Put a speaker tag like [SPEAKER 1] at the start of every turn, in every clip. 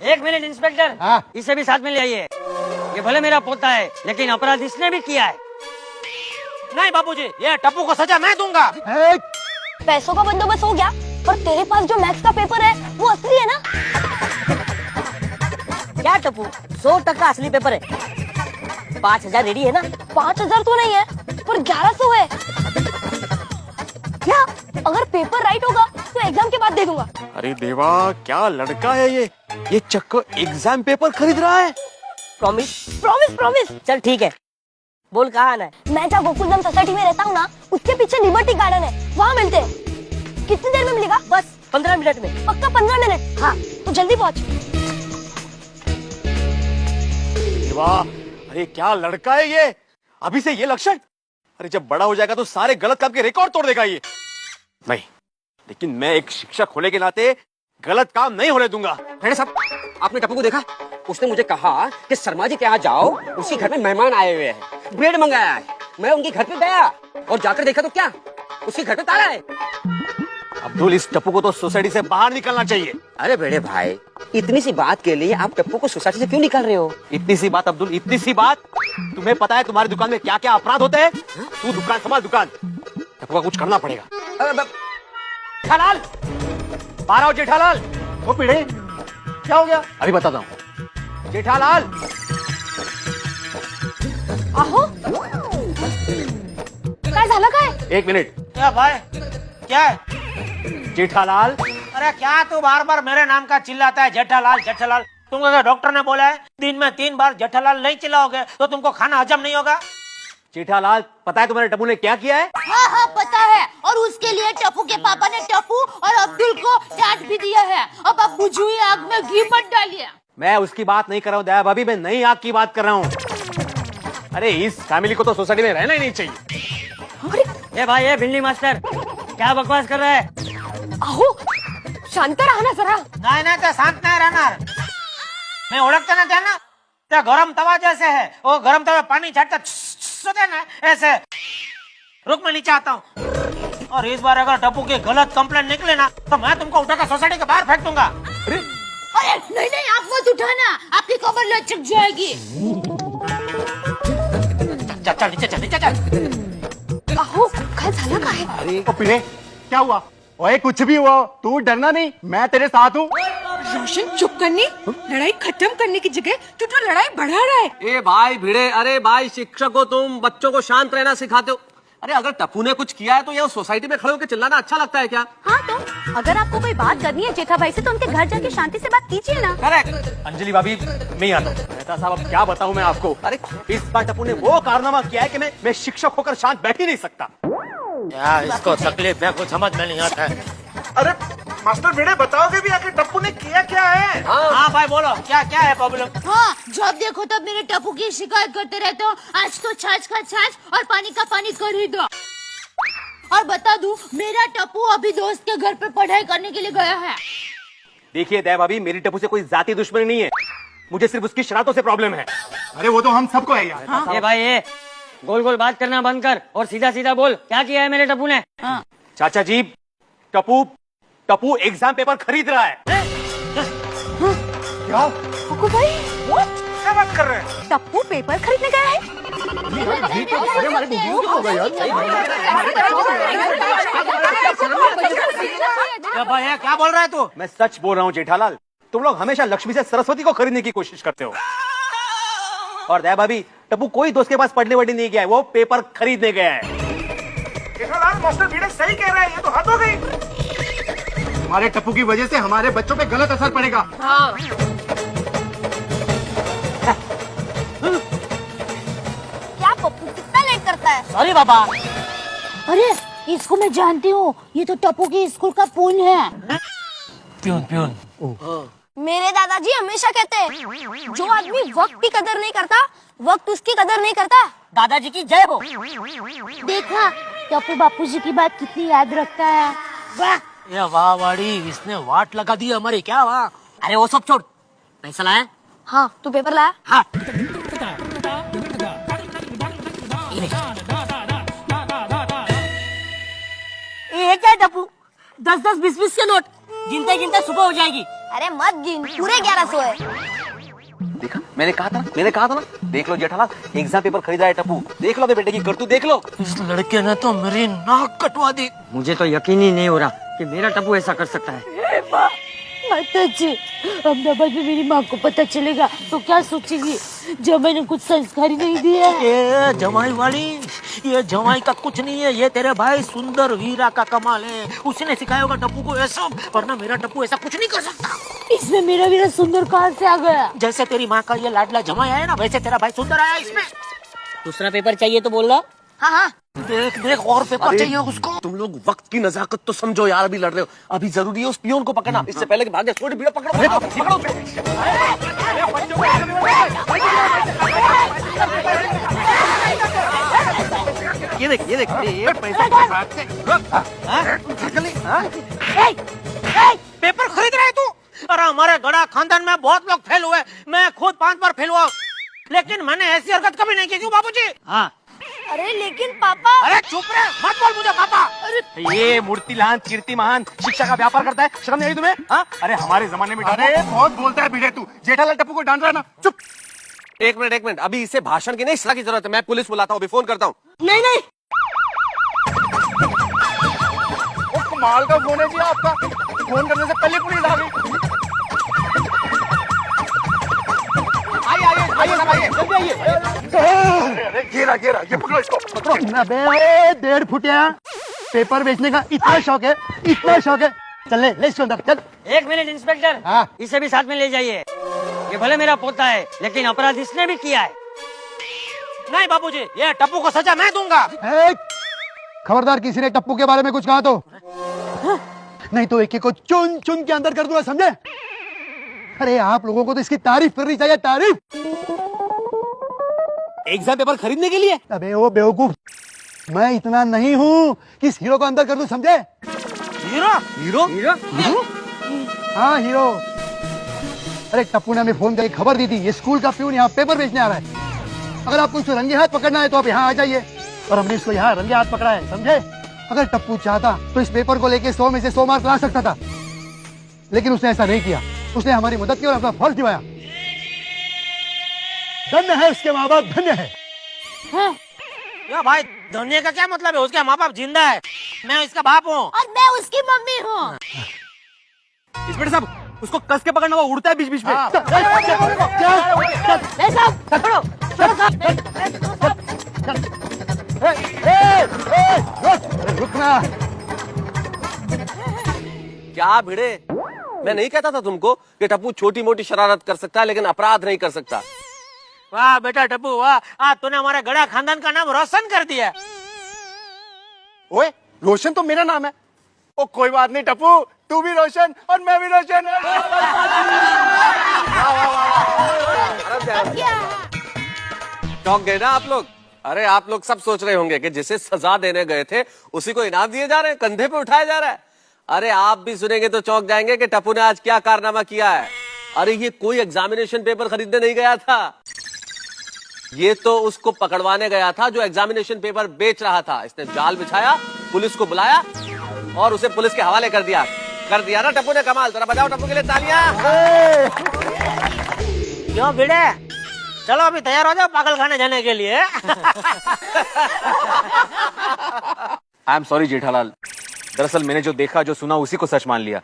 [SPEAKER 1] एक minute inspector,
[SPEAKER 2] हाँ?
[SPEAKER 1] इसे भी साथ में ले आइए। ये भले मेरा पोता है, लेकिन अपराध इसने भी किया है।
[SPEAKER 3] नहीं बाबूजी, ये टप्पू को सजा मैं दूंगा।
[SPEAKER 4] पैसों का बंदोबस्त हो गया, पर तेरे पास जो मैथ्स का पेपर है वो असली है ना?
[SPEAKER 5] क्या टप्पू, 100% असली पेपर है। 5000 रेडी है ना?
[SPEAKER 4] 5000 तो नहीं है, पर 1100 है। क्या? अगर पेपर राइट होगा तो एग्जाम के बाद दे दूंगा।
[SPEAKER 3] अरे देवा, क्या लड़का है ये चक्कर एग्जाम पेपर खरीद रहा है।
[SPEAKER 5] प्रॉमिस?
[SPEAKER 4] Promise promise.
[SPEAKER 5] चल ठीक है, बोल कहाँ आना है?
[SPEAKER 4] मैं जहाँ गोकुलधाम सोसाइटी में रहता हूँ ना, उसके पीछे लिबर्टी गार्डन है, वहाँ मिलते हैं। कितनी देर में मिलेगा?
[SPEAKER 5] बस 15 मिनट में।
[SPEAKER 4] पक्का 15 मिनट? हाँ, तो जल्दी पहुँच।
[SPEAKER 3] देवा, अरे क्या लड़का है ये, अभी से ये लक्षण। अरे जब बड़ा हो जाएगा तो सारे गलत काम के रिकॉर्ड तोड़ देगा ये। नहीं, लेकिन मैं एक शिक्षक होने के नाते गलत काम नहीं होने दूंगा।
[SPEAKER 6] रेड्डी साहब, आपने टप्पू को देखा? उसने मुझे कहा कि शर्मा जी के यहाँ जाओ, उसी घर में मेहमान आए हुए हैं, ब्रेड मंगाया है। मैं उनके घर पे गया और जाकर देखा तो क्या, उसके घर पे ताला है।
[SPEAKER 3] अब्दुल, इस टप्पू को तो सोसाइटी से बाहर निकलना चाहिए।
[SPEAKER 6] अरे बेड़े भाई, इतनी सी बात के लिए आप टप्पू को सोसाइटी से क्यों निकाल रहे हो?
[SPEAKER 3] इतनी सी बात अब्दुल, इतनी सी बात? तुम्हें पता है तुम्हारी दुकान में क्या क्या अपराध होते हैं? तू दुकान संभाल, दुकान। टप्पू का कुछ करना पड़ेगा। जेठालाल, बाहर आओ जेठालाल। वो पीड़े, क्या हो गया? अभी बताता हूँ। जेठालाल,
[SPEAKER 4] आहो, काय झालं काय?
[SPEAKER 3] एक मिनट।
[SPEAKER 1] क्या भाई, क्या है?
[SPEAKER 3] जेठालाल,
[SPEAKER 1] अरे क्या तू बार बार मेरे नाम का चिल्लाता है? जेठालाल जेठालाल, तुमको क्या डॉक्टर ने बोला है दिन में 3 बार जेठालाल नहीं चिल्लाओगे तो तुमको खाना हजम नहीं होगा?
[SPEAKER 3] जेठालाल, पता है तुम्हारे टप्पू ने क्या किया है?
[SPEAKER 7] हाँ हाँ पता है, और उसके लिए टप्पू के पापा ने टप्पू और अब्दुल को डांट भी दिया है। अब आप बुझुई आग में घी मत डालिए।
[SPEAKER 3] मैं उसकी बात नहीं कर रहा हूँ दया भाभी, मैं नई आग की बात कर रहा हूँ। अरे इस फैमिली को तो सोसाइटी में रहना ही नहीं चाहिए।
[SPEAKER 1] ए भाई, ये भिंडी मास्टर क्या बकवास कर रहा है?
[SPEAKER 4] आहो, शांत रहा ना जरा।
[SPEAKER 1] नाही नाही, त्या शांत नाही राहणार. मैं ओळखते ना त्यांना, त्या गरम तवा जैसे है, वो गरम तवा पानी छाटता होते ना ऐसे। रुक, मैं नीचे आता हूँ। और इस बार अगर टप्पू की गलत कंप्लेंट निकले ना तो मैं तुमको उठाकर सोसाइटी के बाहर फेंक दूंगा।
[SPEAKER 7] अरे नहीं नहीं, आप मत उठाना, आपकी कमर लचक जाएगी।
[SPEAKER 1] चल चल नीचे, चल नीचे चल।
[SPEAKER 4] आहो, काय झालं काय?
[SPEAKER 2] अरे ओ पीड़े, क्या हुआ? ओए कुछ भी हुआ, तू डरना नहीं, मैं तेरे साथ हूँ।
[SPEAKER 8] रोशन, चुप करनी, लड़ाई खत्म करने की जगह तू तो लड़ाई बढ़ा रहा है।
[SPEAKER 6] ए भाई भिड़े, अरे भाई शिक्षक हो तुम, बच्चों को शांत रहना सिखाते हो। अरे अगर टप्पू ने कुछ किया है तो ये सोसाइटी में खड़े होकर चिल्लाना अच्छा लगता है क्या?
[SPEAKER 4] हाँ, तो अगर आपको कोई बात करनी है जेठा भाई से तो उनके घर जाके शांति से बात कीजिए ना।
[SPEAKER 3] करेक्ट। अंजलि भाभी, मैं आता हूँ। मेहता साहब, अब क्या बताऊँ मैं आपको? अरे इस बार टप्पू ने वो कारनामा किया है कि मैं शिक्षक होकर शांत बैठ ही नहीं सकता।
[SPEAKER 1] यार इसको तकलीफ है, कुछ समझ में नहीं आता है।
[SPEAKER 2] अरे मास्टर बेटे, बताओगे भी आखिर टप्पू ने किया क्या है?
[SPEAKER 1] हाँ भाई बोलो, क्या क्या है प्रॉब्लम?
[SPEAKER 7] हाँ, जब देखो तब मेरे टप्पू की शिकायत करते रहते हो। आज तो छाछ का छाछ और पानी का पानी कर ही दो। और बता दूं, मेरा टप्पू अभी दोस्त के घर पे पढ़ाई करने के लिए गया है।
[SPEAKER 3] देखिए दया भाभी, मेरी टप्पू से कोई जाति दुश्मनी नहीं है, मुझे सिर्फ उसकी शरारतों से प्रॉब्लम है।
[SPEAKER 2] अरे वो तो हम सबको है यार।
[SPEAKER 1] ये भाई, ये गोल गोल बात करना बंद कर और सीधा सीधा बोल, क्या किया है मेरे टप्पू ने?
[SPEAKER 3] चाचा जी, टप्पू एग्जाम पेपर खरीद रहा है।
[SPEAKER 2] क्या?
[SPEAKER 4] कुकू भाई,
[SPEAKER 2] क्या बात कर रहे हैं?
[SPEAKER 4] टप्पू पेपर खरीदने गया है?
[SPEAKER 2] अरे हमारे बुजुर्ग हो गए यार।
[SPEAKER 1] क्या भाई, ये क्या बोल रहा है तू?
[SPEAKER 3] मैं सच बोल रहा हूँ जेठालाल, तुम लोग हमेशा लक्ष्मी से सरस्वती को खरीदने की कोशिश करते हो। और दया भाभी, टप्पू कोई दोस्त के पास पढ़ने वढ़ने नहीं गया है, वो पेपर खरीदने गया है।
[SPEAKER 2] जेठालाल, मास्टर बेटे सही कह रहे हैं, ये तो हद हो गई। हमारे टप्पू की वजह से हमारे बच्चों पे गलत असर पड़ेगा।
[SPEAKER 4] हाँ। क्या पप्पू कितना लेट करता है?
[SPEAKER 1] सॉरी बाबा।
[SPEAKER 7] अरे इसको मैं जानती हूँ, ये तो टप्पू की स्कूल का पून है।
[SPEAKER 1] Peon peon.
[SPEAKER 4] मेरे दादाजी हमेशा कहते हैं, जो आदमी वक्त की कदर नहीं करता, वक्त उसकी कदर नहीं करता।
[SPEAKER 5] दादाजी की जय हो।
[SPEAKER 7] देखा, टप्पू बापूजी की बात कितनी याद रखता है। वाह,
[SPEAKER 1] ये वाह वाड़ी, इसने वाट लगा दी हमारी। क्या वाह?
[SPEAKER 5] अरे वो सब छोड़, पैसा लाया?
[SPEAKER 4] हाँ, तू पेपर लाया?
[SPEAKER 5] हाँ। ये क्या टप्पू, 10-10, 20-20 के नोट? गिनते गिनते सुबह हो जाएगी।
[SPEAKER 4] अरे मत गिन, पूरे 1100 है।
[SPEAKER 3] देखा, मैंने कहा था ना। देख लो जेठालाल, एग्जाम पेपर खरीदा है टप्पू। देख लो अपने बेटे की करतूत, देख लो।
[SPEAKER 1] इस लड़के ने तो मेरी नाक कटवा दी।
[SPEAKER 5] मुझे तो यकीन ही नहीं हो रहा कि मेरा टप्पू ऐसा कर सकता है।
[SPEAKER 7] माता जी, अहमदाबाद में मेरी माँ को पता चलेगा तो क्या सोचेगी जब मैंने कुछ संस्कार ही नहीं दिया।
[SPEAKER 1] ये जमाई वाली, ये जमाई का कुछ नहीं है, ये तेरे भाई सुंदर वीरा का कमाल है। उसने सिखाया होगा टप्पू को ये सब, वरना मेरा टप्पू ऐसा कुछ नहीं कर सकता।
[SPEAKER 7] इसमें मेरा वीरा सुंदर कहाँ से आ गया?
[SPEAKER 1] जैसे तेरी माँ का ये लाडला जमाई आया ना, वैसे तेरा भाई सुंदर आया इसमें।
[SPEAKER 5] दूसरा पेपर चाहिए तो बोल रहा।
[SPEAKER 4] हाँ हाँ,
[SPEAKER 1] देख देख और पेपर चाहिए उसको।
[SPEAKER 3] तुम लोग वक्त की नजाकत तो समझो यार, अभी लड़ रहे हो। अभी जरूरी है उस पियोन को पकड़ना, इससे पहले कि भागे। छोटे भीड़ पकड़ो, पकड़ो।
[SPEAKER 2] ये देख ये पैसे के साथ से
[SPEAKER 1] पेपर खरीद रहे तू? अरे हमारे गड़ा खानदान में बहुत लोग फेल हुए, मैं खुद 5 बार फेल हुआ, लेकिन मैंने ऐसी हरकत कभी नहीं की। क्यों बाबूजी?
[SPEAKER 5] हाँ,
[SPEAKER 4] अरे लेकिन पापा।
[SPEAKER 1] अरे चुप रहे, मत बोल मुझे पापा।
[SPEAKER 2] ये मूर्तिलाल कीर्तिमान शिक्षा का व्यापार करता है, शर्म नहीं आई तुम्हें? हाँ? अरे हमारे जमाने में अरे बहुत बोलता है भिड़े तू। जेठालाल टप्पू को डांट रहा ना, चुप।
[SPEAKER 3] एक मिनट, अभी इसे भाषण की नहीं सलाह की जरूरत है। मैं पुलिस बुलाता हूँ, अभी फोन करता हूँ।
[SPEAKER 5] नहीं नहीं,
[SPEAKER 2] कमाल का फोन है जी आपका, फोन करने से पहले पुलिस आ गई। आइए सब आइए, जल्दी आइए। घेरा ये पकड़ो इसको, पकड़ो।
[SPEAKER 9] अबे 1.5 फुटिया, पेपर बेचने का इतना शौक है। चल ले इसको अंदर चल।
[SPEAKER 5] 1 मिनट इंस्पेक्टर।
[SPEAKER 9] हाँ।
[SPEAKER 5] इसे भी साथ में ले जाइए। ये भले मेरा पोता है, लेकिन अपराध इसने भी किया है।
[SPEAKER 1] नहीं बाबूजी, ये टप्पू को सजा मैं दूंगा।
[SPEAKER 9] खबरदार किसी ने टप्पू के बारे में कुछ कहा तो नहीं तो एक को चुन चुन के अंदर कर दूंगा, समझे? अरे आप लोगों को तो इसकी तारीफ करनी चाहिए, तारीफ।
[SPEAKER 3] एग्जाम पेपर खरीदने के लिए?
[SPEAKER 9] अबे वो बेवकूफ, मैं इतना नहीं हूँ कि इस हीरो को अंदर कर दूं, समझे?
[SPEAKER 3] हीरो?
[SPEAKER 9] हाँ हीरो। अरे टप्पू ने हमें फोन करके खबर दी थी, ये स्कूल का प्यून यहाँ पेपर बेचने आ रहा है। अगर आपको इसको रंगे हाथ पकड़ना है तो आप यहाँ आ जाइए। और हमने इसको यहाँ रंगे हाथ पकड़ा है, समझे? अगर टप्पू चाहता तो इस पेपर को लेके 100 में से 100 मार्क ला सकता था, लेकिन उसने ऐसा नहीं किया। उसने हमारी मदद की और अपना फर्ज निभाया। धन्य है उसके माँ बाप, धन्य है।
[SPEAKER 1] या भाई, धन्य का क्या मतलब है? उसके माँ बाप जिंदा है, मैं इसका बाप हूँ।
[SPEAKER 7] और मैं उसकी मम्मी हूँ।
[SPEAKER 3] इंस्पेक्टर साहब, उसको कस के पकड़ना, वो उड़ता है बीच बीच में।
[SPEAKER 9] रुकना।
[SPEAKER 3] क्या भिड़े, मैं नहीं कहता था तुमको कि टप्पू छोटी मोटी शरारत कर सकता है, लेकिन अपराध नहीं कर सकता।
[SPEAKER 1] वाह बेटा टप्पू, वाह, आज तूने हमारे गड़ा खानदान का नाम रोशन कर दिया।
[SPEAKER 2] ओए, रोशन तो मेरा नाम है। ओ कोई बात नहीं टप्पू, तू भी रोशन और मैं भी रोशन।
[SPEAKER 3] चौंक गए ना आप लोग? अरे आप लोग सब सोच रहे होंगे कि जिसे सजा देने गए थे उसी को इनाम दिए जा रहे हैं, कंधे पे उठाया जा रहा है। अरे आप भी सुनेंगे तो चौंक जाएंगे कि टप्पू ने आज क्या कारनामा किया है। अरे ये कोई एग्जामिनेशन पेपर खरीदने नहीं गया था, ये तो उसको पकड़वाने गया था जो एग्जामिनेशन पेपर बेच रहा था। इसने जाल बिछाया, पुलिस को बुलाया और उसे पुलिस के हवाले कर दिया ना टप्पू ने। कमाल, जरा बजाओ टप्पू के लिए तालियां।
[SPEAKER 1] क्यों भिड़े, चलो अभी तैयार हो जाओ पागल खाने जाने के लिए।
[SPEAKER 3] आई एम सॉरी जेठालाल, दरअसल मैंने जो देखा जो सुना उसी को सच मान लिया।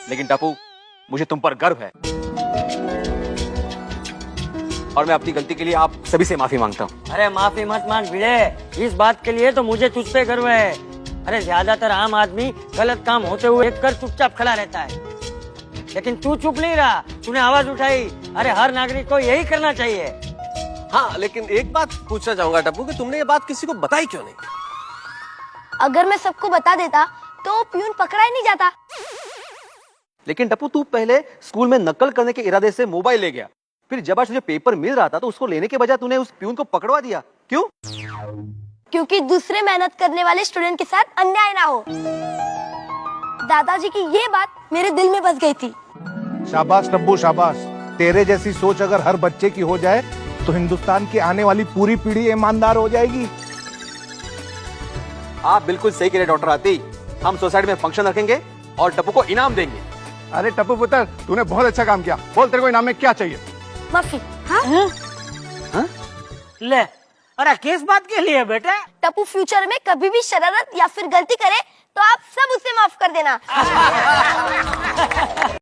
[SPEAKER 3] लेकिन टप्पू, मुझे तुम पर गर्व है और मैं अपनी गलती के लिए आप सभी से माफी मांगता हूँ।
[SPEAKER 5] अरे माफी मत मांग भिड़े, इस बात के लिए तो मुझे तुझ पे गर्व है। अरे ज्यादातर आम आदमी गलत काम होते हुए कर चुपचाप खड़ा रहता है, लेकिन तू चुप नहीं रहा, तूने आवाज उठाई। अरे हर नागरिक को यही करना चाहिए।
[SPEAKER 3] हाँ, लेकिन एक बात पूछना चाहूंगा टप्पू कि तुमने ये बात किसी को बताई क्यों नहीं?
[SPEAKER 4] अगर मैं सबको बता देता तो प्यून पकड़ा ही नहीं जाता।
[SPEAKER 3] लेकिन टप्पू, तू पहले स्कूल में नकल करने के इरादे से मोबाइल ले गया, फिर जब आज तुझे पेपर मिल रहा था तो उसको लेने के बजाय तूने उस प्यून को पकड़वा दिया, क्यों?
[SPEAKER 4] क्योंकि दूसरे मेहनत करने वाले स्टूडेंट के साथ अन्याय ना हो। दादाजी की ये बात मेरे दिल में बस गई थी।
[SPEAKER 10] शाबाश टप्पू शाबाश, तेरे जैसी सोच अगर हर बच्चे की हो जाए तो हिंदुस्तान की आने वाली पूरी पीढ़ी ईमानदार हो जाएगी।
[SPEAKER 3] आप बिल्कुल सही कह रहे डॉक्टर आती। हम सोसाइटी में फंक्शन रखेंगे और टप्पू को इनाम देंगे।
[SPEAKER 2] अरे टप्पू पुत्र, तूने बहुत अच्छा काम किया। बोल, तेरे को इनाम में क्या चाहिए?
[SPEAKER 4] माफी।
[SPEAKER 1] ले, अरे किस बात के लिए बेटे?
[SPEAKER 4] टप्पू फ्यूचर में कभी भी शरारत या फिर गलती करे तो आप सब उसे माफ कर देना।